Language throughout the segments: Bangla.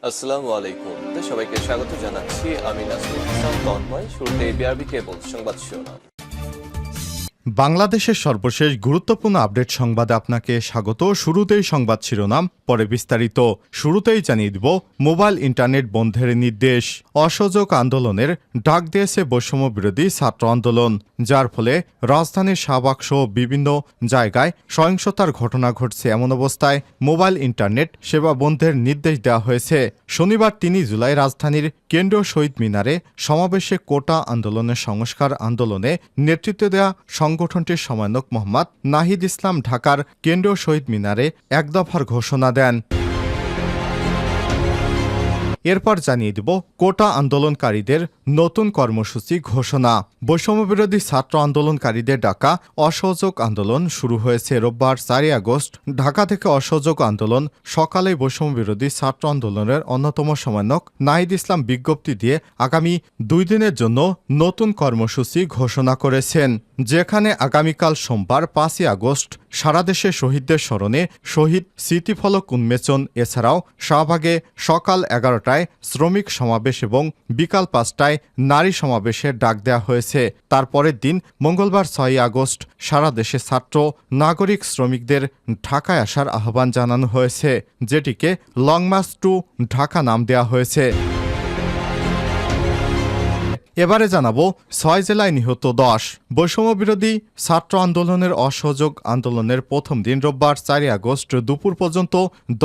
আসসালামু আলাইকুম। সবাইকে স্বাগত জানাচ্ছি। আমি নাসরুল ইসলাম তন্ময়। শুরুতে বিআরবি কেবল সংবাদ শিরোনাম। বাংলাদেশের সর্বশেষ গুরুত্বপূর্ণ আপডেট সংবাদে আপনাকে স্বাগত। শুরুতেই সংবাদ শিরোনাম, পরে বিস্তারিত। শুরুতেই জানিয়ে দিব মোবাইল ইন্টারনেট বন্ধের নির্দেশ। অসহযোগ আন্দোলনের ডাক দিয়েছে বৈষম্য বিরোধী ছাত্র আন্দোলন, যার ফলে রাজধানীর শাহবাগ সহ বিভিন্ন জায়গায় সহিংসতার ঘটনা ঘটছে। এমন অবস্থায় মোবাইল ইন্টারনেট সেবা বন্ধের নির্দেশ দেওয়া হয়েছে। শনিবার ৩ জুলাই রাজধানীর কেন্দ্রীয় শহীদ মিনারে সমাবেশে কোটা আন্দোলনের সংস্কার আন্দোলনে নেতৃত্ব দেওয়া সংগঠনটির সমন্বয়ক মোহাম্মদ নাহিদ ইসলাম ঢাকার কেন্দ্রীয় শহীদ মিনারে এক দফার ঘোষণা দেন। এরপর জানিয়ে দিব কোটা আন্দোলনকারীদের নতুন কর্মসূচি ঘোষণা। বৈষম্যবিরোধী ছাত্র আন্দোলনকারীদের ডাকা অসহযোগ আন্দোলন শুরু হয়েছে রোববার ৪ আগস্ট। ঢাকা থেকে অসহযোগ আন্দোলন সকালে বৈষম্যবিরোধী ছাত্র আন্দোলনের অন্যতম সমন্বয়ক নাহিদ ইসলাম বিজ্ঞপ্তি দিয়ে আগামী ২ দিনের জন্য নতুন কর্মসূচি ঘোষণা করেছেন, যেখানে আগামীকাল সোমবার ৫ আগস্ট সারা দেশে শহীদদের স্মরণে শহীদ স্মৃতিফলক উন্মোচন, এছাড়াও শাহবাগে সকাল ১১টায় শ্রমিক সমাবেশ এবং বিকাল ৫টায় নারী সমাবেশের ডাক দেওয়া হয়েছে। তারপরের দিন মঙ্গলবার ৬ আগস্ট সারা দেশে ছাত্র, নাগরিক, শ্রমিকদের ঢাকায় আসার আহ্বান জানানো হয়েছে, যেটিকে লং মার্চ টু ঢাকা নাম দেওয়া হয়েছে। এবারে জানাবো ৬ জেলায় নিহত ১০। বৈষম্যবিরোধী ছাত্র আন্দোলনের অসহযোগ আন্দোলনের প্রথম দিন রোববার ৪ আগস্ট দুপুর পর্যন্ত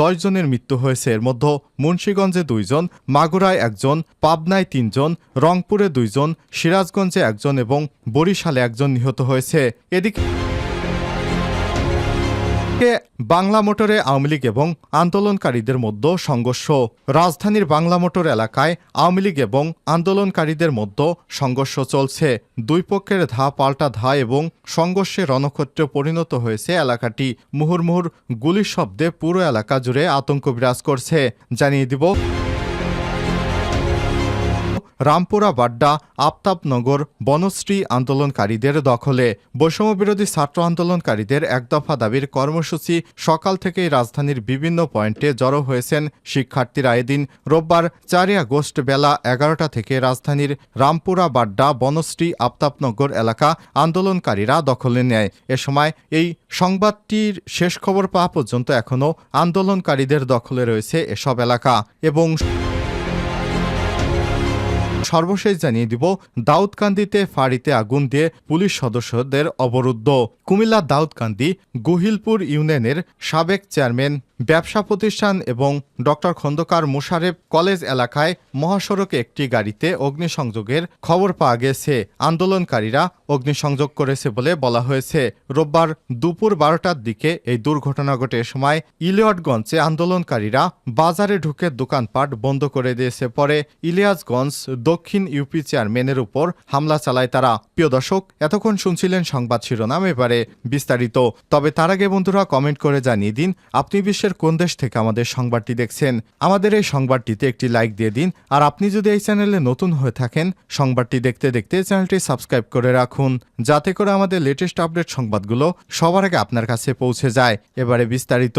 ১০ জনের মৃত্যু হয়েছে। এর মধ্যে মুন্সিগঞ্জে ২ জন, মাগুরায় ১ জন, পাবনায় ৩ জন, রংপুরে ২ জন, সিরাজগঞ্জে ১ জন এবং বরিশালে ১ জন নিহত হয়েছে। এদিকে বাংলা মোটরে আওয়ামী লীগ এবং আন্দোলনকারীদের মধ্যে সংঘর্ষ। রাজধানীর বাংলা মোটর এলাকায় আওয়ামী লীগ এবং আন্দোলনকারীদের মধ্যে সংঘর্ষ চলছে। দুই পক্ষের ধা পাল্টা ধা এবং সংঘর্ষে রণক্ষেত্রে পরিণত হয়েছে এলাকাটি। মুহুর্মুহুর গুলির শব্দে পুরো এলাকা জুড়ে আতঙ্ক বিরাজ করছে। জানিয়ে দিব রামপুরা বাড্ডা আফতাবনগর বনশ্রী আন্দোলনকারীদের দখলে। বৈষম্যবিরোধী ছাত্র আন্দোলনকারীদের এক দফা দাবির কর্মসূচি সকাল থেকেই রাজধানীর বিভিন্ন পয়েন্টে জড়ো হয়েছেন শিক্ষার্থীরা। এদিন রোববার ৪ আগস্ট বেলা ১১টা থেকে রাজধানীর রামপুরা বাড্ডা বনশ্রী আফতাবনগর এলাকা আন্দোলনকারীরা দখলে নেয়। এ সময় এই সংবাদটির শেষ খবর পাওয়া পর্যন্ত এখনও আন্দোলনকারীদের দখলে রয়েছে এসব এলাকা। এবং সর্বশেষ জানিয়ে দিব দাউদকান্দিতে ফাঁড়িতে আগুন দিয়ে পুলিশ সদস্যদের অবরুদ্ধ। কুমিল্লার দাউদকান্দি গুহিলপুর ইউনিয়নের সাবেক চেয়ারম্যান, ব্যবসা প্রতিষ্ঠান এবং ড খন্দকার মোশারেফ কলেজ এলাকায় মহাসড়কে একটি গাড়িতে অগ্নিসংযোগের খবর পাওয়া গেছে। আন্দোলনকারীরা অগ্নিসংযোগ করেছে বলে বলা হয়েছে। রোববার দুপুর ১২টার দিকে এই দুর্ঘটনা ঘটে। এ সময় ইলিয়টগঞ্জে আন্দোলনকারীরা বাজারে ঢুকে দোকানপাট বন্ধ করে দিয়েছে। পরে ইলিয়াসগঞ্জ দক্ষিণ ইউপি চেয়ারম্যানের উপর হামলা চালায় তারা। প্রিয় দর্শক, এতক্ষণ শুনছিলেন সংবাদ শিরোনাম, এবারে বিস্তারিত। তবে তার আগে বন্ধুরা কমেন্ট করে জানিয়ে দিন আপনি বিশ্বের কোন দেশ থেকে আমাদের সংবাদটি দেখছেন। আমাদের এই সংবাদটিতে একটি লাইক দিয়ে দিন। আর আপনি যদি এই চ্যানেলে নতুন হয়ে থাকেন, সংবাদটি দেখতে দেখতে চ্যানেলটি সাবস্ক্রাইব করে রাখুন, যাতে করে আমাদের লেটেস্ট আপডেট সংবাদগুলো সবার আগে আপনার কাছে পৌঁছে যায়। এবারে বিস্তারিত।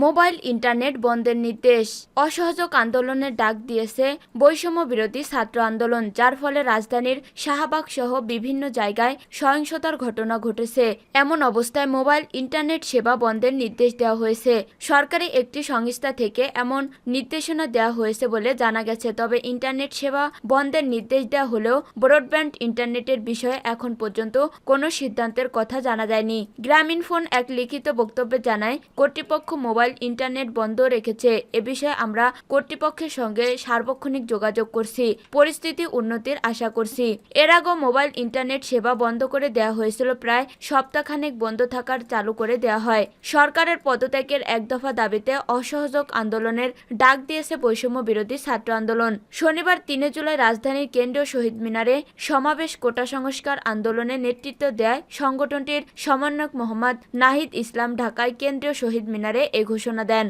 মোবাইল ইন্টারনেট বন্ধের নির্দেশ। অসহযোগ আন্দোলনের ডাক দিয়েছে বৈষম্য বিরোধী ছাত্র আন্দোলন, যার ফলে রাজধানীর শাহবাগ সহ বিভিন্ন জায়গায় সহিংসতার ঘটনা ঘটেছে। এমন অবস্থায় মোবাইল ইন্টারনেট সেবা বন্ধের নির্দেশ দেওয়া হয়েছে। সরকারি একটি সংস্থা থেকে এমন নির্দেশনা দেওয়া হয়েছে বলে জানা গেছে। তবে ইন্টারনেট সেবা বন্ধের নির্দেশ দেওয়া হলেও ব্রডব্যান্ড ইন্টারনেটের বিষয়ে এখন পর্যন্ত কোনো সিদ্ধান্তের কথা জানা যায়নি। গ্রামীণফোন এক লিখিত বক্তব্যে জানায়, কর্তৃপক্ষ মোবাইল ইন্টারনেট বন্ধ রেখেছে। এ বিষয়ে আমরা কর্তৃপক্ষের সঙ্গে সার্বক্ষণিক যোগাযোগ করছি, পরিস্থিতি উন্নতির আশা করছি। এর আগেও মোবাইল ইন্টারনেট সেবা বন্ধ করে দেওয়া হয়েছিল। প্রায় সপ্তাহখানেক বন্ধ থাকার চালু করে দেওয়া হয়। সরকারের পদত্যাগের এক দফা দাবিতে অসহযোগ আন্দোলনের ডাক দিয়েছে বৈষম্য বিরোধী ছাত্র আন্দোলন। শনিবার ৩ জুলাই রাজধানীর কেন্দ্রীয় শহীদ মিনারে সমাবেশ কোটা সংস্কার আন্দোলনে নেতৃত্ব দেয় সংগঠনটির সমন্বয়ক মোহাম্মদ নাহিদ ইসলাম ঢাকায় কেন্দ্রীয় শহীদ মিনারে এ ঘোষণা দেন।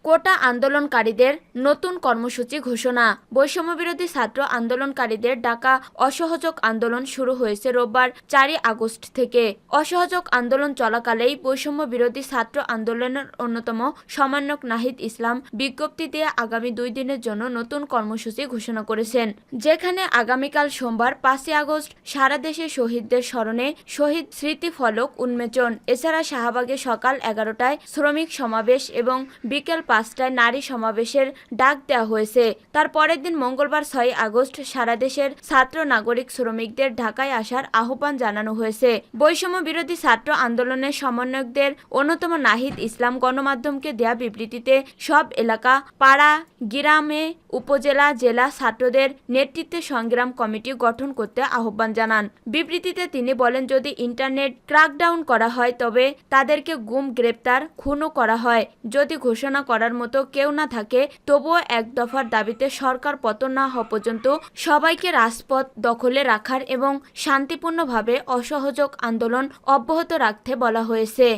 কোটা আন্দোলনকারীদের নতুন কর্মসূচি ঘোষণা। বৈষম্যবিরোধী ছাত্র আন্দোলনকারীদের ডাকা অসহযোগ আন্দোলন শুরু হয়েছে রোববার 4 আগস্ট থেকে। অসহযোগ আন্দোলন চলাকালেই বৈষম্যবিরোধী ছাত্র আন্দোলনের অন্যতম সমন্বয়ক নাহিদ ইসলাম বিজ্ঞপ্তি দিয়ে আগামী 2 দিনের জন্য নতুন কর্মসূচি ঘোষণা করেছেন, যেখানে আগামীকাল সোমবার 5 আগস্ট সারা দেশে শহীদদের স্মরণে শহীদ স্মৃতি ফলক উন্মোচন, এছাড়া শাহবাগে সকাল 11টায় শ্রমিক সমাবেশ এবং বিকেল 5টায় নারী সমাবেশের ডাক দেওয়া হয়েছে। তার পরের দিন মঙ্গলবার 6 আগস্ট সারা দেশের ছাত্র নাগরিক শ্রমিকদের ঢাকায় আসার আহ্বান জানানো হয়েছে। বৈষম্য বিরোধী ছাত্র আন্দোলনের সমন্বয়কদের অন্যতম নাহিদ ইসলাম গণমাধ্যমকে দেয়া বিবৃতিতে সব এলাকা, পাড়া, গ্রামে, উপজেলা, জেলা ছাত্রদের নেতৃত্বে সংগ্রাম কমিটি গঠন করতে আহ্বান জানান। বিবৃতিতে তিনি বলেন, যদি ইন্টারনেট ক্র্যাকডাউন করা হয় তবে তাদেরকে গুম, গ্রেপ্তার, খুনও করা হয়। যদি ঘোষণা করার মতো কেউ না থাকে তবুও এক দফার দাবিতে সরকার পতন না হওয়া পর্যন্ত সবাইকে রাজপথ দখলে রাখার এবং শান্তিপূর্ণভাবে অসহযোগ আন্দোলন অব্যাহত রাখতে বলা হয়েছে।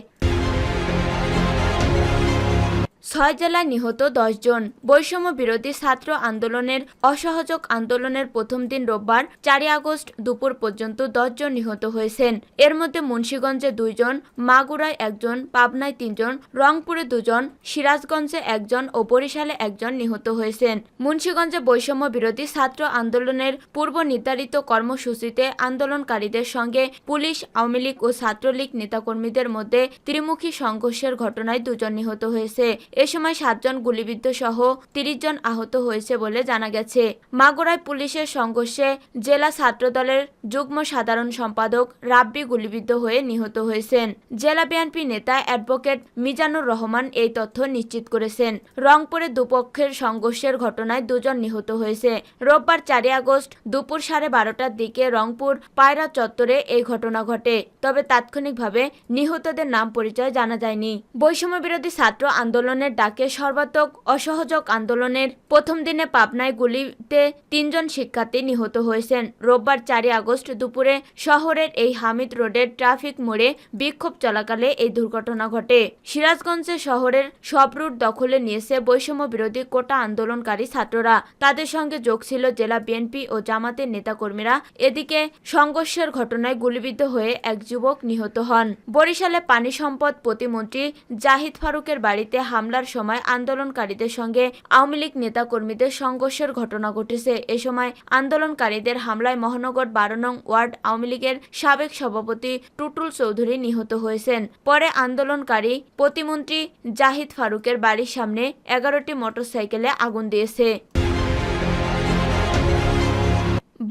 6 জেলায় নিহত 10 জন। বৈষম্য বিরোধী ছাত্র আন্দোলনের অসহযোগ আন্দোলনের প্রথম দিন রোববার 4 আগস্ট দুপুর পর্যন্ত 10 জন নিহত হয়েছেন। এর মধ্যে মুন্সিগঞ্জে 2 জন, মাগুরায় 1 জন, পাবনায় 3 জন, রংপুরে 2 জন, সিরাজগঞ্জে 1 জন ও বরিশালে 1 জন নিহত হয়েছেন। মুন্সিগঞ্জে বৈষম্য বিরোধী ছাত্র আন্দোলনের পূর্ব নির্ধারিত কর্মসূচিতে আন্দোলনকারীদের সঙ্গে পুলিশ, আওয়ামী লীগ ও ছাত্রলীগ নেতাকর্মীদের মধ্যে ত্রিমুখী সংঘর্ষের ঘটনায় 2 জন নিহত হয়েছে। এ সময় 7 জন গুলিবিদ্ধ সহ 30 জন আহত হয়েছে বলে জানা গেছে। মাগুরায় পুলিশের সংঘর্ষে জেলা ছাত্রদলের যুগ্ম সাধারণ সম্পাদক রাব্বি গুলিবিদ্ধ হয়ে নিহত হয়েছেন। জেলা বিএনপি নেতা অ্যাডভোকেট মিজানুর রহমান এই তথ্য নিশ্চিত করেছেন। রংপুরে দুপক্ষের সংঘর্ষের ঘটনায় 2 জন নিহত হয়েছে। রোববার 4 আগস্ট দুপুর 12:30টার দিকে রংপুর পায়রা চত্বরে এই ঘটনা ঘটে, তবে তাৎক্ষণিকভাবে নিহতদের নাম পরিচয় জানা যায়নি। বৈষম্য বিরোধী ছাত্র আন্দোলনের ডাকে সর্বাত্মক অসহযোগ আন্দোলনের প্রথম দিনে পাবনায় গুলিতে 3 জন শিক্ষার্থী নিহত হয়েছেন। রোববার 4 আগস্ট দুপুরে শহরের এই হামিদ রোডের ট্রাফিক মোড়ে বিক্ষোভ চলাকালে এই দুর্ঘটনা ঘটে। সিরাজগঞ্জে শহরের সব রুট দখলে নিয়েছে বৈষম্য বিরোধী কোটা আন্দোলনকারী ছাত্ররা। তাদের সঙ্গে যোগ ছিল জেলা বিএনপি ও জামাতের নেতাকর্মীরা। এদিকে সংঘর্ষের ঘটনায় গুলিবিদ্ধ হয়ে এক যুবক নিহত হন। বরিশালে পানি সম্পদ প্রতিমন্ত্রী জাহিদ ফারুকের বাড়িতে হামলার সময় আন্দোলনকারীদের সঙ্গে আওয়ামী লীগ নেতাকর্মীদের সংঘর্ষের ঘটনা ঘটেছে। এ সময় আন্দোলনকারীদের হামলায় মহানগর 12 নং ওয়ার্ড আওয়ামী লীগের সাবেক সভাপতি টুটুল চৌধুরী নিহত হয়েছেন। পরে আন্দোলনকারী প্রতিমন্ত্রী জাহিদ ফারুকের বাড়ির সামনে 11টি মোটরসাইকেলে আগুন দিয়েছে।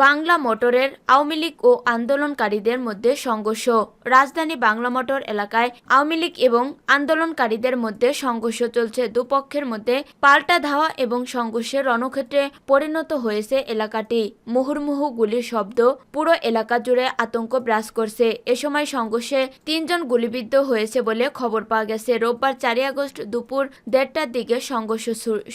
বাংলা মোটরের আওয়ামী লীগ ও আন্দোলনকারীদের মধ্যে সংঘর্ষ। রাজধানী বাংলা মোটর এলাকায় আওয়ামী লীগ এবং আন্দোলনকারীদের মধ্যে সংঘর্ষ চলছে। দুপক্ষের মধ্যে পাল্টা ধাওয়া এবং সংঘর্ষের রণক্ষেত্রে পরিণত হয়েছে এলাকাটি। মুহুর্মুহু গুলির শব্দ পুরো এলাকা জুড়ে আতঙ্ক বিরাজ করছে। এ সময় সংঘর্ষে 3 জন গুলিবিদ্ধ হয়েছে বলে খবর পাওয়া গেছে। রোববার 4 আগস্ট দুপুর 1:30টার দিকে সংঘর্ষ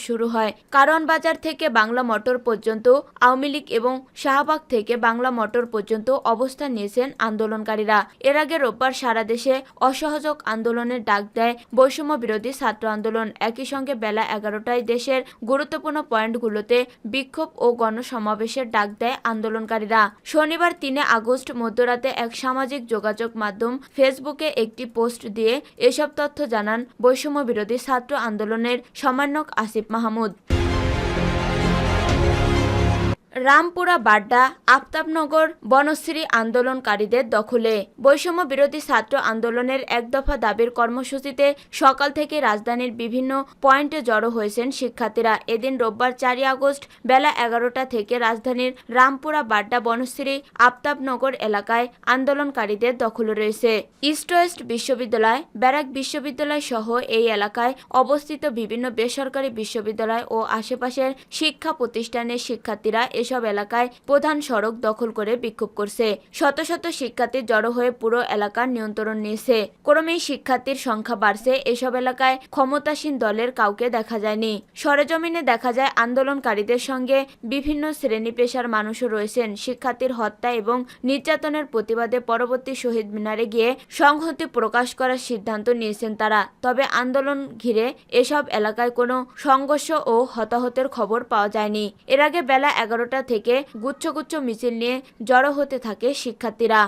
শুরু হয়। কারওয়ান বাজার থেকে বাংলা মোটর পর্যন্ত আওয়ামী লীগ এবং শাহবাগ থেকে বাংলা মোটর পর্যন্ত অবস্থান নিয়েছেন আন্দোলনকারীরা। এর আগে রোববার সারা দেশে অসহযোগ আন্দোলনের ডাক দেয় বৈষম্য বিরোধী ছাত্র আন্দোলন। একই সঙ্গে বেলা 11টায় দেশের গুরুত্বপূর্ণ পয়েন্টগুলোতে বিক্ষোভ ও গণসমাবেশের ডাক দেয় আন্দোলনকারীরা। শনিবার 3 আগস্ট মধ্যরাতে এক সামাজিক যোগাযোগ মাধ্যম ফেসবুকে একটি পোস্ট দিয়ে এসব তথ্য জানান বৈষম্য বিরোধী ছাত্র আন্দোলনের সমন্বয়ক আসিফ মাহমুদ। রামপুরা বাড্ডা আফতাবনগর বনশ্রী আন্দোলনকারীদের দখলে। বৈষম্য বিরোধী ছাত্র আন্দোলনের এক দফা দাবির কর্মসূচিতে সকাল থেকে রাজধানীর বিভিন্ন পয়েন্টে জড়ো হয়েছেন শিক্ষার্থীরা। এদিন রোববার 4 আগস্ট বেলা 11টা থেকে রাজধানীর রামপুরা বাড্ডা বনশ্রী আফতাবনগর এলাকায় আন্দোলনকারীদের দখলে রয়েছে। ইস্ট ওয়েস্ট বিশ্ববিদ্যালয়, ব্যারাক বিশ্ববিদ্যালয় সহ এই এলাকায় অবস্থিত বিভিন্ন বেসরকারি বিশ্ববিদ্যালয় ও আশেপাশের শিক্ষা প্রতিষ্ঠানের শিক্ষার্থীরা এসব এলাকায় প্রধান সড়ক দখল করে বিক্ষোভ করছে। শত শত শিক্ষার্থী জড়ো হয়ে পুরো এলাকার নিয়ন্ত্রণ নিয়েছে। ক্রমেই শিক্ষার্থীর সংখ্যা বাড়ছে। এসব এলাকায় ক্ষমতাসীন দলের কাউকে দেখা যায়নি। সরেজমিনে দেখা যায় আন্দোলনকারীদের সঙ্গে বিভিন্ন শ্রেণী পেশার মানুষও রয়েছেন। শিক্ষার্থীর হত্যা এবং নির্যাতনের প্রতিবাদে পরবর্তী শহীদ মিনারে গিয়ে সংহতি প্রকাশ করার সিদ্ধান্ত নিয়েছেন তারা। তবে আন্দোলন ঘিরে এসব এলাকায় কোনো সংঘর্ষ ও হতাহতের খবর পাওয়া যায়নি। এর আগে বেলা 11টা থেকে গুচ্ছ গুচ্ছ মিছিল নিয়ে জড়ো হতে থাকে শিক্ষার্থীরা।